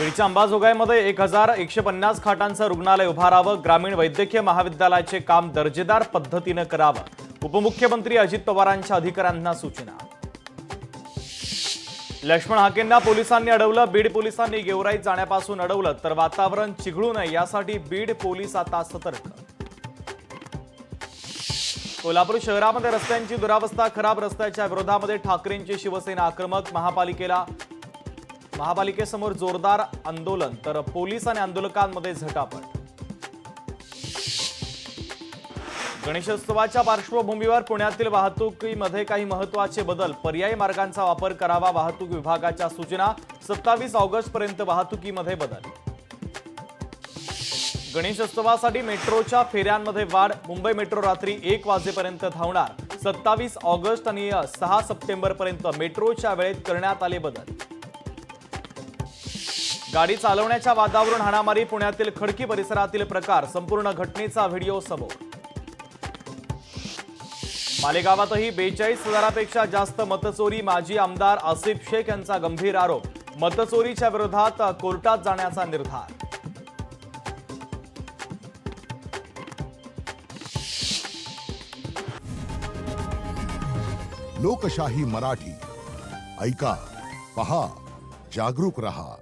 बीडच्या अंबाजोगाईमध्ये 1150 खाटांचं रुग्णालय उभारावं, ग्रामीण वैद्यकीय महाविद्यालयाचे काम दर्जेदार पद्धतीने करावं, उपमुख्यमंत्री अजित पवारांच्या अधिकाऱ्यांना सूचना। लक्ष्मण हाकेंना पोलिसांनी अडवलं, बीड पोलिसांनी गेवराईत जाण्यापासून अडवलं तर वातावरण चिघळू नये यासाठी बीड पोलीस आता सतर्क। कोल्हापूर शहरामध्ये रस्त्यांची दुरावस्था, खराब रस्त्याच्या विरोधामध्ये ठाकरेंची शिवसेना आक्रमक, महापालिकेसमोर जोरदार आंदोलन तर पोलीस आणि आंदोलकांमध्ये झटापट। गणेशोत्सवाच्या पार्श्वभूमीवर पुण्यातील वाहतुकीमध्ये काही महत्त्वाचे बदल, पर्यायी मार्गांचा वापर करावा, वाहतूक विभागाच्या सूचना, 27 ऑगस्ट पर्यंत वाहतुकीमध्ये बदल। गणेशोत्सवासाठी मेट्रोच्या फेऱ्यांमध्ये वाढ, मुंबई मेट्रो रात्री 1 वाजेपर्यंत धावणार, 27 ऑगस्ट आणि 6 सप्टेंबर पर्यंत मेट्रोच्या वेळेत करण्यात आले बदल। गाडी चालवण्याच्या वादावरून हाणामारी, पुण्यातील खडकी परिसरातील प्रकार, संपूर्ण घटनेचा व्हिडिओ समोर। मालेगावातही 42,000पेक्षा जास्त मतचोरी, माजी आमदार आसिफ शेख यांचा गंभीर आरोप, मतचोरीच्या विरोधात कोर्टात जाण्याचा निर्धार। लोकशाही मराठी ऐका, पहा, जागरूक रहा।